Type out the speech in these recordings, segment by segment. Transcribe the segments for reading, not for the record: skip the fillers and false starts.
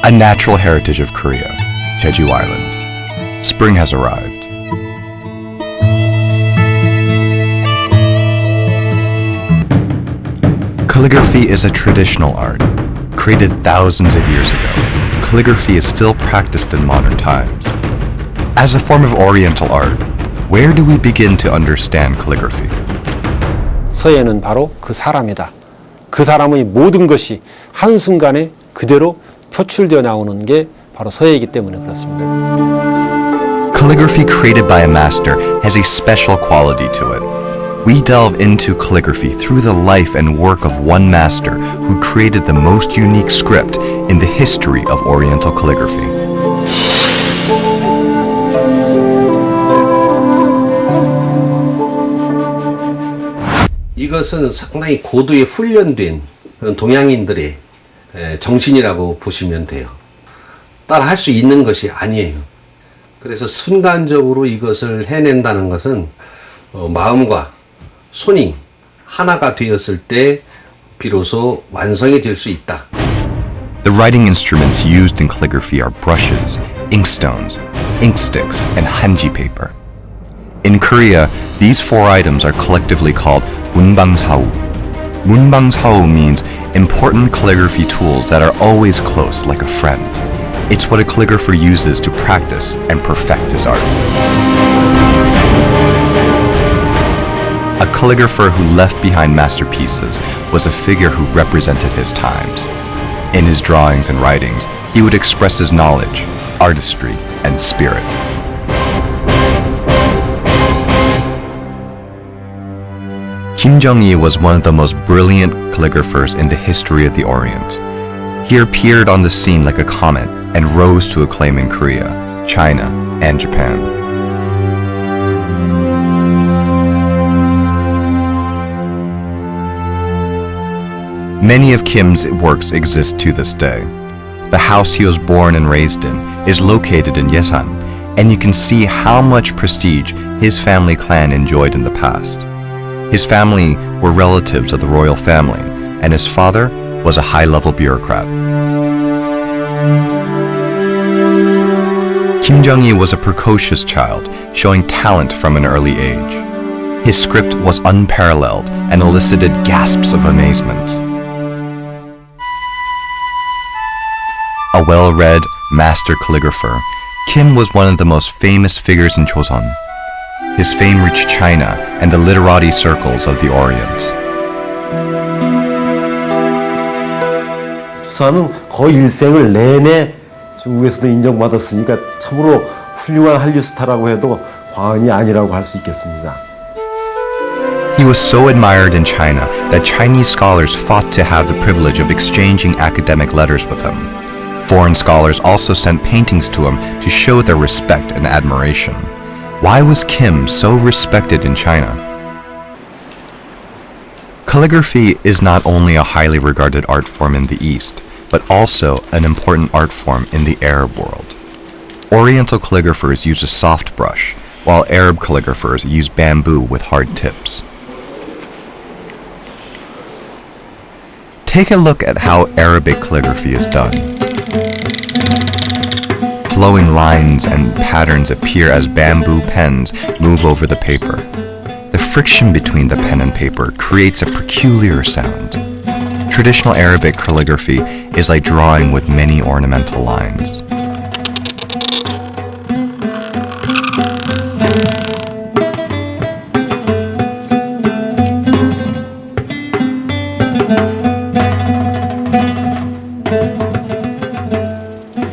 A natural heritage of Korea, Jeju Island. Spring has arrived. Calligraphy is a traditional art, created thousands of years ago. Calligraphy is still practiced in modern times. As a form of Oriental art, where do we begin to understand calligraphy? 서예는 바로 그 사람이다. 그 사람의 모든 것이 한순간에 그대로 표출되어 나오는 게 바로 서예이기 때문에 그렇습니다. Calligraphy created by a master has a special quality to it. We delve into calligraphy through the life and work of one master who created the most unique script in the history of Oriental calligraphy. 이것은 상당히 고도의 훈련된 그런 동양인들의 정신이라고 보시면 돼요. 따라 할 수 있는 것이 아니에요. 그래서 순간적으로 이것을 해낸다는 것은 마음과 손이 하나가 되었을 때 비로소 완성이 될 수 있다. The writing instruments used in calligraphy are brushes, inkstones, inksticks, and hanji paper. In Korea, these four items are collectively called 문방사우. 문방사우 means important calligraphy tools that are always close like a friend. It's what a calligrapher uses to practice and perfect his art. A calligrapher who left behind masterpieces was a figure who represented his times. In his drawings and writings, he would express his knowledge, artistry, and spirit. Kim Jung-yi was one of the most brilliant calligraphers in the history of the Orient. He appeared on the scene like a comet and rose to acclaim in Korea, China, and Japan. Many of Kim's works exist to this day. The house he was born and raised in is located in Yesan, and you can see how much prestige his family clan enjoyed in the past. His family were relatives of the royal family, and his father was a high-level bureaucrat. Kim Jung-yi was a precocious child, showing talent from an early age. His script was unparalleled and elicited gasps of amazement. A well-read, master calligrapher, Kim was one of the most famous figures in Joseon. His fame reached China and the literati circles of the Orient. 수사는 거의 일생을 내내 중국에서도 인정받았으니까 참으로 훌륭한 한류 스타라고 해도 과언이 아니라고 할 수 있겠습니다. He was so admired in China that Chinese scholars fought to have the privilege of exchanging academic letters with him. Foreign scholars also sent paintings to him to show their respect and admiration. Why was Kim so respected in China? Calligraphy is not only a highly regarded art form in the East, but also an important art form in the Arab world. Oriental calligraphers use a soft brush, while Arab calligraphers use bamboo with hard tips. Take a look at how Arabic calligraphy is done. Flowing lines and patterns appear as bamboo pens move over the paper. The friction between the pen and paper creates a peculiar sound. Traditional Arabic calligraphy is like drawing with many ornamental lines.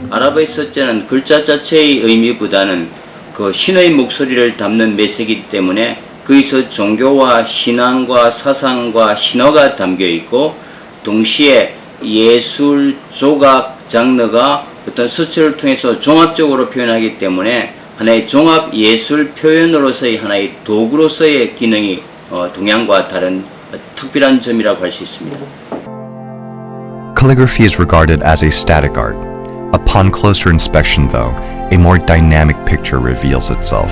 아랍의 서자는 글자 자체의 의미보다는 그 신의 목소리를 담는 메시지이기 때문에 거기서 종교와 신앙과 사상과 신화가 담겨 있고 동시에 예술, 조각, 장르가 어떤 서체를 통해서 종합적으로 표현하기 때문에 하나의 종합 예술 표현으로서의 하나의 도구로서의 기능이 동양과 다른 특별한 점이라고 할 수 있습니다. Calligraphy is regarded as a static art. Upon closer inspection, though, a more dynamic picture reveals itself.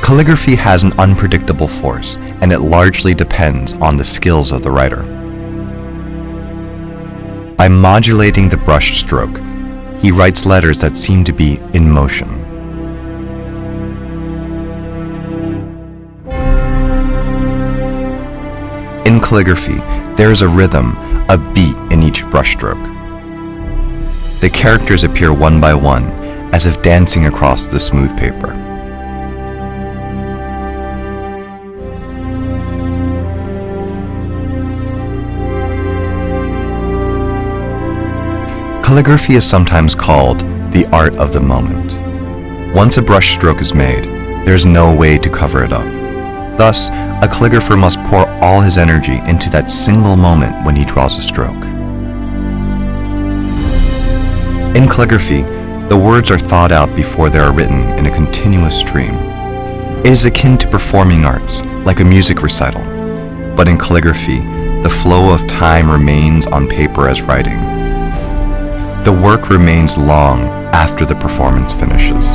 Calligraphy has an unpredictable force, and it largely depends on the skills of the writer. By modulating the brush stroke, he writes letters that seem to be in motion. In calligraphy, there is a rhythm, a beat in each brushstroke. The characters appear one by one, as if dancing across the smooth paper. Calligraphy is sometimes called the art of the moment. Once a brushstroke is made, there is no way to cover it up. Thus, a calligrapher must pour all his energy into that single moment when he draws a stroke. In calligraphy, the words are thought out before they are written in a continuous stream. It is akin to performing arts, like a music recital. But in calligraphy, the flow of time remains on paper as writing. The work remains long after the performance finishes.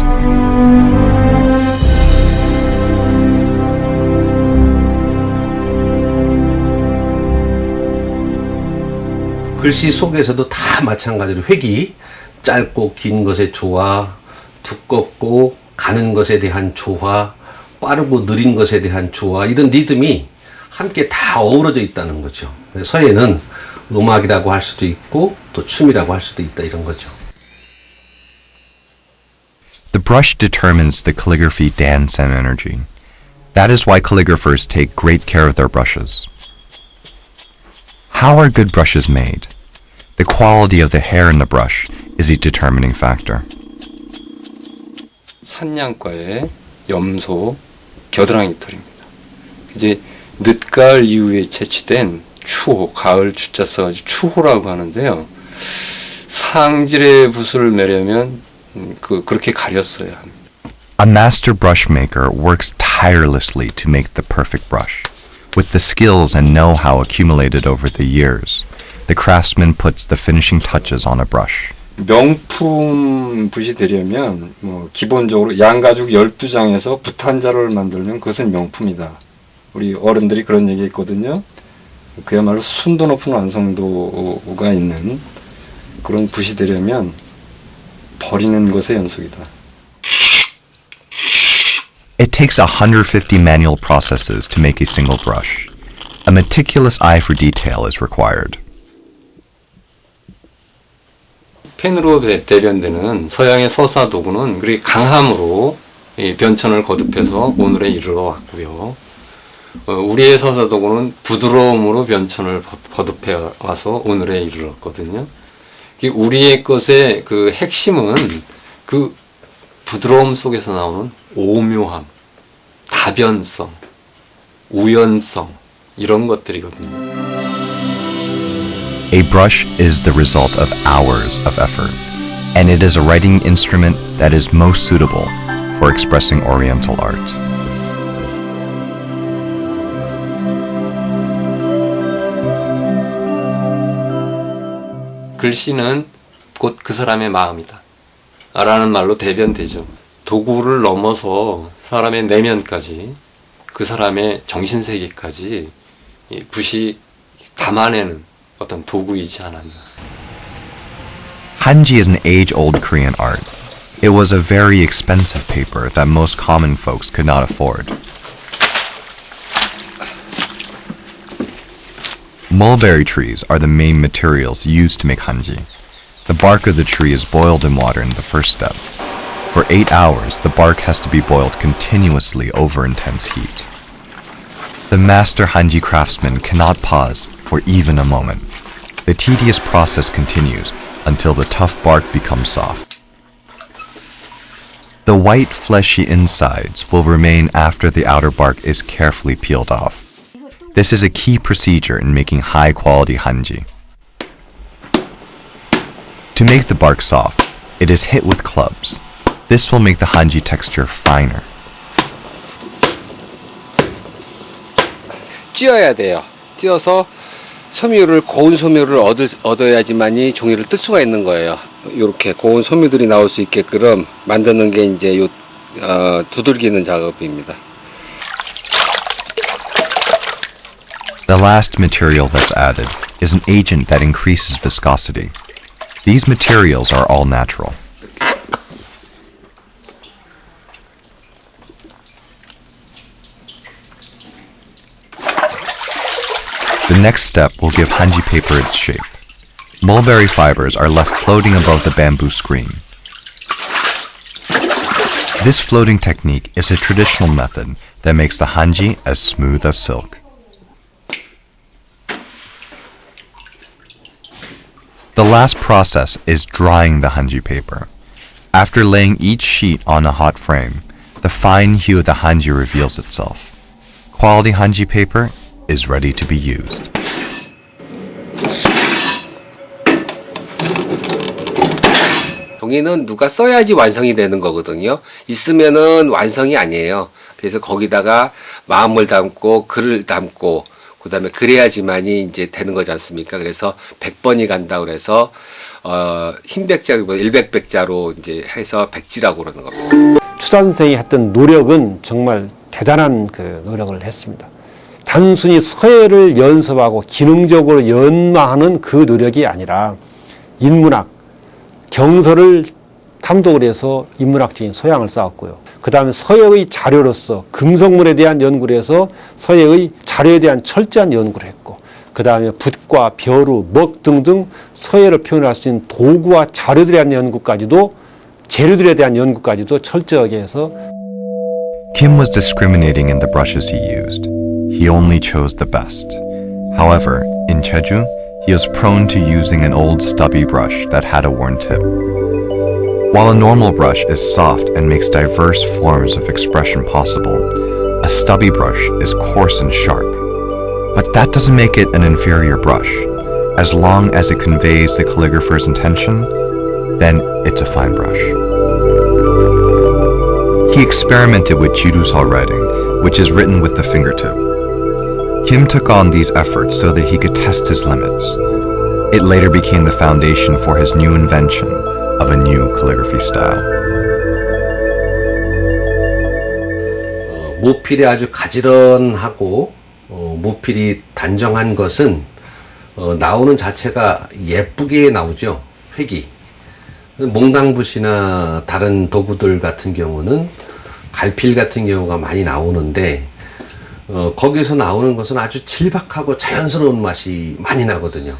글씨 속에서도 다 마찬가지로 획이 짧고 긴 것의 조화, 두껍고 가는 것에 대한 조화, 빠르고 느린 것에 대한 조화, 이런 리듬이 함께 다 어우러져 있다는 거죠. 서예는 음악이라고 할 수도 있고 또 춤이라고 할 수도 있다, 이런 거죠. The brush determines the calligraphy dance and energy. That is why calligraphers take great care of their brushes. How are good brushes made? The quality of the hair in the brush is a determining factor. 산양과의 염소 겨드랑이 털입니다. 이제 늦가을 이후에 채취된 추호, 가을 추자 써가지고 추호라고 하는데요. 상질의 붓을 매려면 그렇게 가렸어야 합니다. A master brush maker works tirelessly to make the perfect brush. With the skills and know-how accumulated over the years, the craftsman puts the finishing touches on a brush. 명품 붓이 되려면 기본적으로 양가죽 12장에서 붓 한 자루를 만들면 그것은 명품이다. 우리 어른들이 그런 얘기 했거든요. 그야말로 순도 높은 완성도가 있는 그런 붓이 되려면 버리는 것의 연속이다. It takes 150 manual processes to make a single brush. A meticulous eye for detail is required. 펜으로 대변되는 서양의 서사 도구는 그렇게 강함으로 변천을 거듭해서 오늘에 이르러 왔고요. 우리의 서사 도구는 부드러움으로 변천을 거듭해 와서 오늘에 이르렀거든요. 우리의 것의 그 핵심은 그 부드러움 속에서 나오는 오묘함, 다변성, 우연성, 이런 것들이거든요. A brush is the result of hours of effort, and it is a writing instrument that is most suitable for expressing Oriental art. 글씨는 곧 그 사람의 마음이다 라는 말로 대변되죠. 도구를 넘어서 사람의 내면까지, 그 사람의 정신세계까지 붓이 담아내는 어떤 도구이지 않았나. Hanji is an age-old Korean art. It was a very expensive paper that most common folks could not afford. Mulberry trees are the main materials used to make hanji. The bark of the tree is boiled in water in the first step. For 8 hours, the bark has to be boiled continuously over intense heat. The master hanji craftsman cannot pause for even a moment. The tedious process continues until the tough bark becomes soft. The white, fleshy insides will remain after the outer bark is carefully peeled off. This is a key procedure in making high-quality hanji. To make the bark soft, it is hit with clubs. This will make the hanji texture finer. 찧어야 돼요. 찧어서 섬유를, 고운 섬유를 얻어야지만이 종이를 뜰 수가 있는 거예요. 이렇게 고운 섬유들이 나올 수 있게끔 만드는 게 이제 두들기는 작업입니다. The last material that's added is an agent that increases viscosity. These materials are all natural. The next step will give hanji paper its shape. Mulberry fibers are left floating above the bamboo screen. This floating technique is a traditional method that makes the hanji as smooth as silk. The last process is drying the hanji paper. After laying each sheet on a hot frame, the fine hue of the hanji reveals itself. Quality hanji paper is ready to be used. 종이는 누가 써야지 완성이 되는 거거든요. 있으면은 완성이 아니에요. 그래서 거기다가 마음을 담고 글을 담고 그다음에 그래야지만이 이제 되는 거지 않습니까? 그래서 100번이 간다고 그래서 흰백자보다 일백백자로 이제 해서 백지라고 그러는 겁니다. 추단생이 했던 노력은 정말 대단한 그 노력을 했습니다. 단순히 서예를 연습하고 기능적으로 연마하는 그 노력이 아니라 인문학, 경서를 탐독을 해서 인문학적인 소양을 쌓았고요. 그 다음에 서예의 자료로서 금속물에 대한 연구를 해서 서예의 자료에 대한 철저한 연구를 했고, 그 다음에 붓과 벼루, 먹 등등 서예를 표현할 수 있는 도구와 자료들에 대한 연구까지도, 재료들에 대한 연구까지도 철저하게 해서. Kim was discriminating in the brushes he used. He only chose the best. However, in Jeju, he was prone to using an old stubby brush that had a worn tip. While a normal brush is soft and makes diverse forms of expression possible, a stubby brush is coarse and sharp. But that doesn't make it an inferior brush. As long as it conveys the calligrapher's intention, then it's a fine brush. He experimented with Jurusal writing, which is written with the fingertip. Kim took on these efforts so that he could test his limits. It later became the foundation for his new invention of a new calligraphy style. 모필이 아주 가지런하고 모필이 단정한 것은 나오는 자체가 예쁘게 나오죠. 획이. 몽당붓이나 다른 도구들 같은 경우는 갈필 같은 경우가 많이 나오는데 거기서 나오는 것은 아주 질박하고 자연스러운 맛이 많이 나거든요.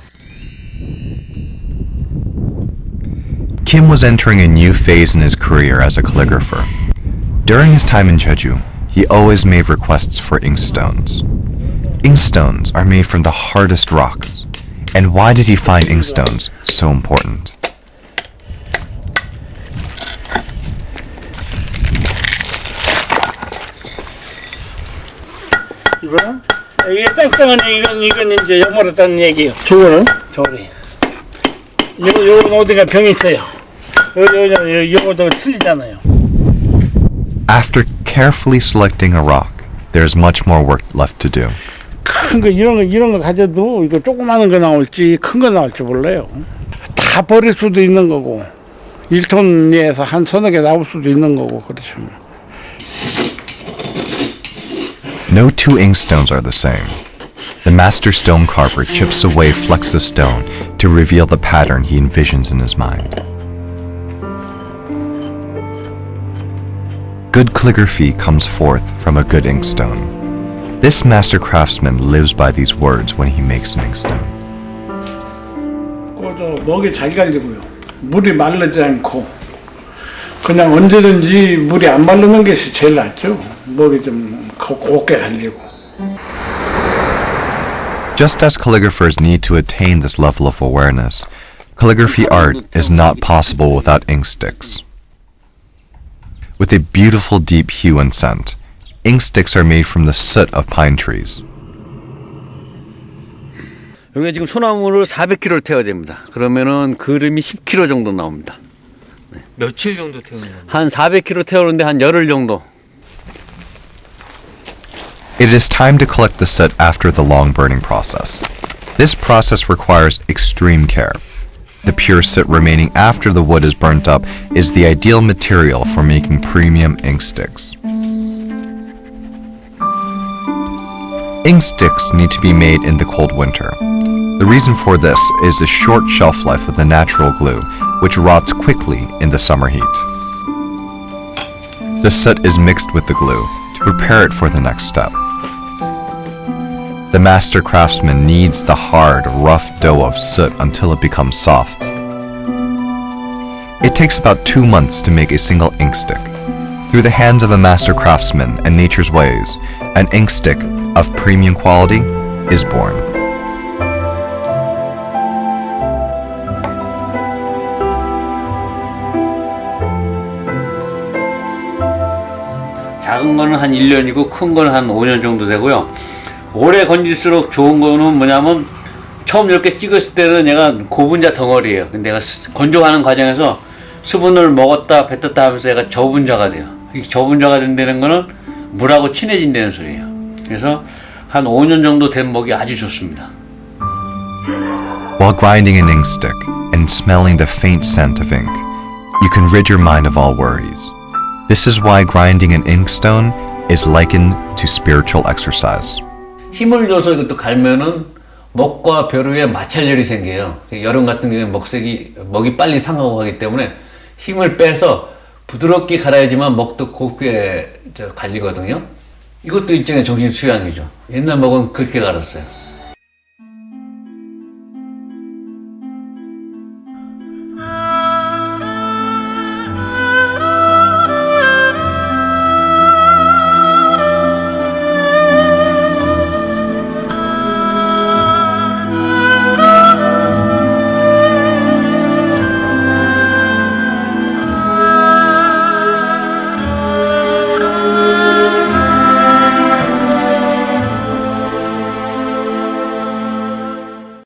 Kim was entering a new phase in his career as a calligrapher. During his time in Jeju, he always made requests for inkstones. Inkstones are made from the hardest rocks. And why did he find inkstones so important? 이거는 이게 땡땡한 이건 이제 영물었다는 얘기예요. 저거는 저리. 요건 어디가 병이 있어요. 요거도 틀리잖아요. After carefully selecting a rock, there's much more work left to do. 큰 거 이런 거 가져도 이거 조그마한 거 나올지 큰 거 나올지 몰라요. 다 버릴 수도 있는 거고 1톤에서 한 서너 개 나올 수도 있는 거고 그렇죠. No two inkstones are the same. The master stone carver chips away flecks of stone to reveal the pattern he envisions in his mind. Good calligraphy comes forth from a good inkstone. This master craftsman lives by these words when he makes an inkstone. 그저 먹이 잘 갈리고요. 물이 마르지 않고 그냥 언제든지 물이 안 마르는 것이 제일 낫죠. 먹이 좀 곱게 갈리고. Just as calligraphers need to attain this level of awareness, calligraphy art is not possible without ink sticks. With a beautiful deep hue and scent, ink sticks are made from the soot of pine trees. 여기가 지금 소나무를 400kg를 태워야 됩니다. 그러면은 그림이 10kg 정도 나옵니다. 네. 며칠 정도 태우는 거예요? 한 400kg 태우는데 한 열흘 정도. It is time to collect the soot after the long burning process. This process requires extreme care. The pure soot remaining after the wood is burnt up is the ideal material for making premium ink sticks. Ink sticks need to be made in the cold winter. The reason for this is the short shelf life of the natural glue, which rots quickly in the summer heat. The soot is mixed with the glue to prepare it for the next step. The master craftsman kneads the hard, rough dough of soot until it becomes soft. It takes about 2 months to make a single ink stick. Through the hands of a master craftsman and nature's ways, an ink stick of premium quality is born. 작은 거는 한 1년이고 큰 거는 한 5년 정도 되고요. 오래 건질수록 좋은 거는 뭐냐면 처음 이렇게 찍었을 때는 얘가 고분자 덩어리예요. 근데 얘가 건조하는 과정에서 수분을 먹었다 뱉었다 하면서 얘가 저분자가 돼요. 이 저분자가 된다는 거는 물하고 친해진다는 소리예요. 그래서 한 5년 정도 된 먹이 아주 좋습니다. While grinding an ink stick and smelling the faint scent of ink, you can rid your mind of all worries. This is why grinding an inkstone is likened to spiritual exercise. 힘을 줘서 이것도 갈면은 먹과 벼루에 마찰열이 생겨요. 여름 같은 경우에 먹이 빨리 상하고 하기 때문에 힘을 빼서 부드럽게 갈아야지만 먹도 곱게 갈리거든요. 이것도 일종의 정신 수양이죠. 옛날 먹은 그렇게 갈았어요.